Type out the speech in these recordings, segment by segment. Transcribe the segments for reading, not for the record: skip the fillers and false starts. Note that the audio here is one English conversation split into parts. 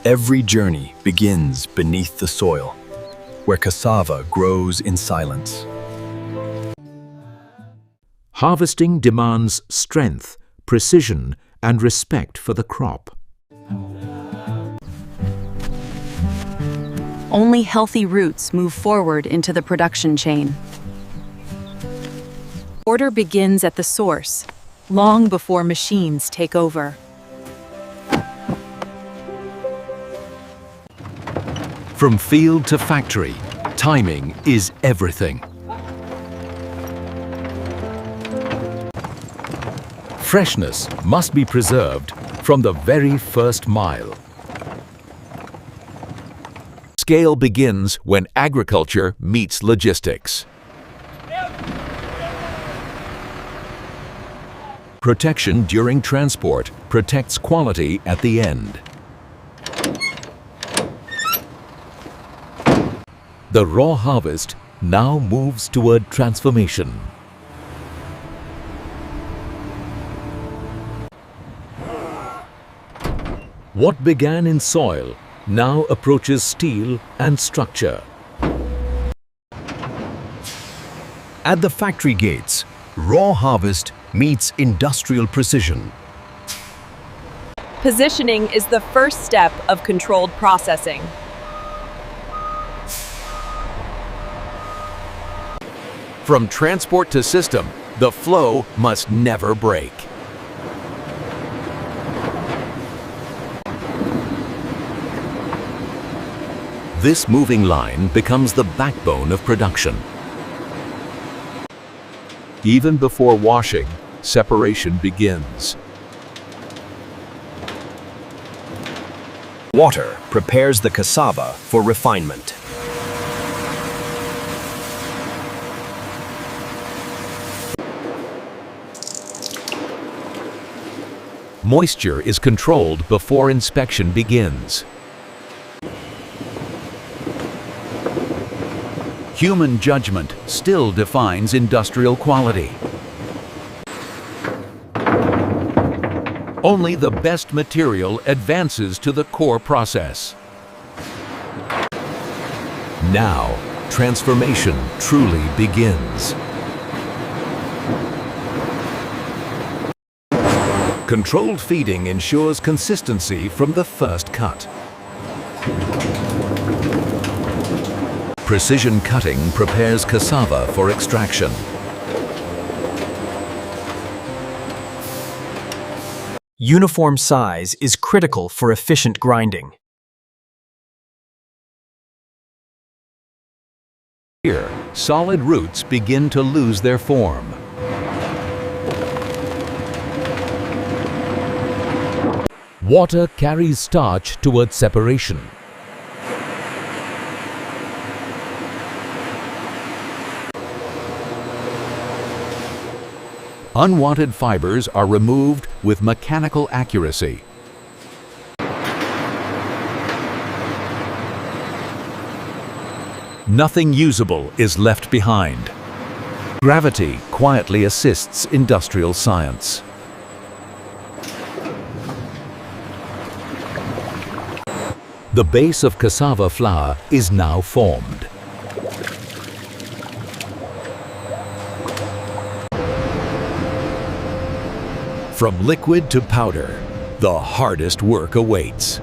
Every journey begins beneath the soil, where cassava grows in silence. Harvesting demands strength, precision, and respect for the crop. Only healthy roots move forward into the production chain. Order begins at the source, long before machines take over. From field to factory, timing is everything. Freshness must be preserved from the very first mile. Scale begins when agriculture meets logistics. Protection during transport protects quality at the end. The raw harvest now moves toward transformation. What began in soil now approaches steel and structure. At the factory gates, raw harvest meets industrial precision. Positioning is the first step of controlled processing. From transport to system, the flow must never break. This moving line becomes the backbone of production. Even before washing, separation begins. Water prepares the cassava for refinement. Moisture is controlled before inspection begins. Human judgment still defines industrial quality. Only the best material advances to the core process. Now, transformation truly begins. Controlled feeding ensures consistency from the first cut. Precision cutting prepares cassava for extraction. Uniform size is critical for efficient grinding. Here, solid roots begin to lose their form. Water carries starch towards separation. Unwanted fibers are removed with mechanical accuracy. Nothing usable is left behind. Gravity quietly assists industrial science. The base of cassava flour is now formed. From liquid to powder, the hardest work awaits.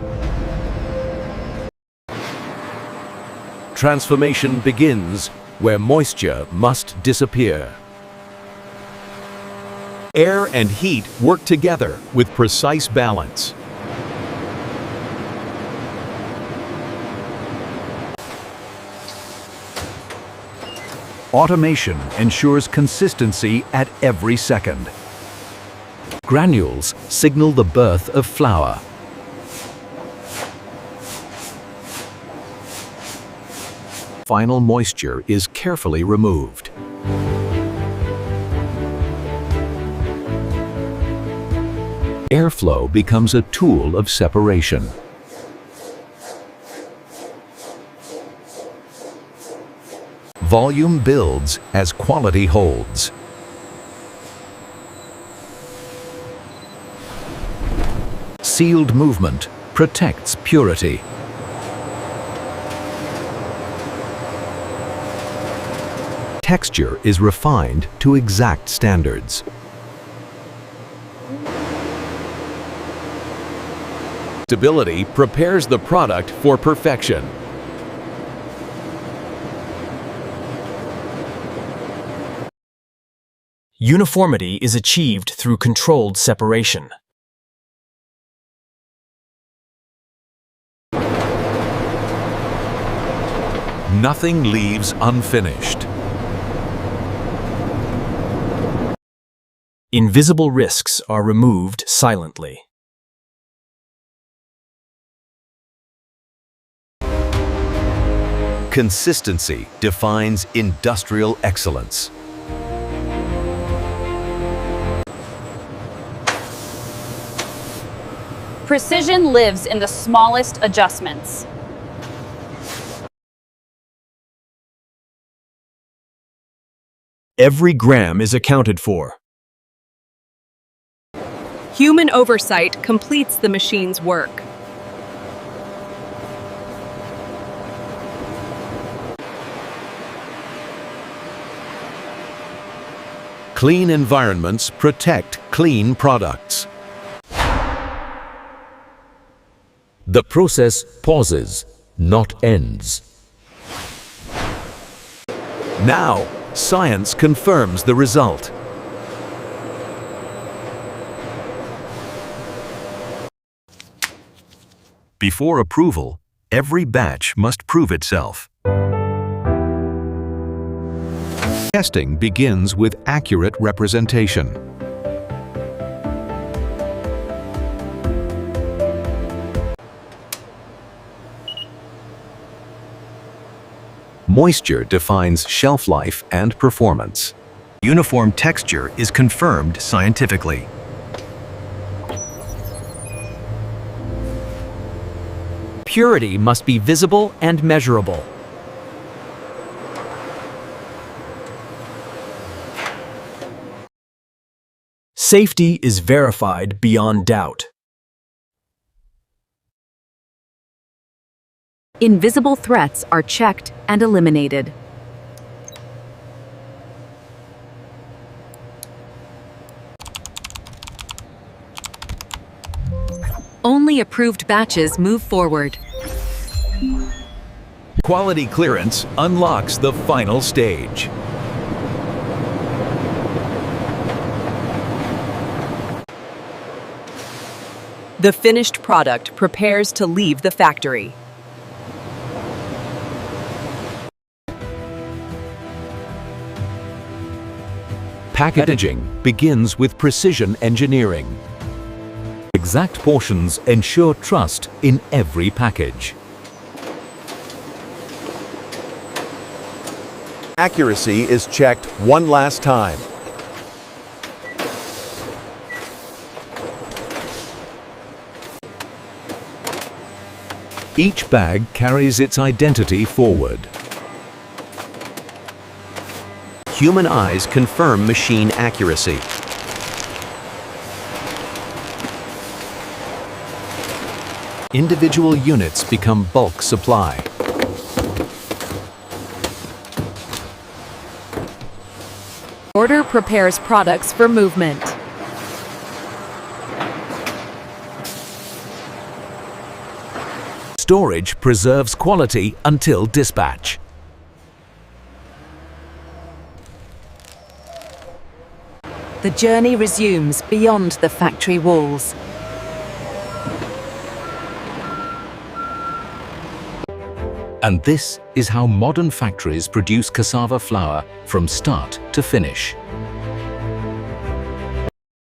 Transformation begins where moisture must disappear. Air and heat work together with precise balance. Automation ensures consistency at every second. Granules signal the birth of flour. Final moisture is carefully removed. Airflow becomes a tool of separation. Volume builds as quality holds. Sealed movement protects purity. Texture is refined to exact standards. Stability prepares the product for perfection. Uniformity is achieved through controlled separation. Nothing leaves unfinished. Invisible risks are removed silently. Consistency defines industrial excellence. Precision lives in the smallest adjustments. Every gram is accounted for. Human oversight completes the machine's work. Clean environments protect clean products. The process pauses, not ends. Now, science confirms the result. Before approval, every batch must prove itself. Testing begins with accurate representation. Moisture defines shelf life and performance. Uniform texture is confirmed scientifically. Purity must be visible and measurable. Safety is verified beyond doubt. Invisible threats are checked and eliminated. Only approved batches move forward. Quality clearance unlocks the final stage. The finished product prepares to leave the factory. Packaging begins with precision engineering. Exact portions ensure trust in every package. Accuracy is checked one last time. Each bag carries its identity forward. Human eyes confirm machine accuracy. Individual units become bulk supply. Order prepares products for movement. Storage preserves quality until dispatch. The journey resumes beyond the factory walls. And this is how modern factories produce cassava flour from start to finish.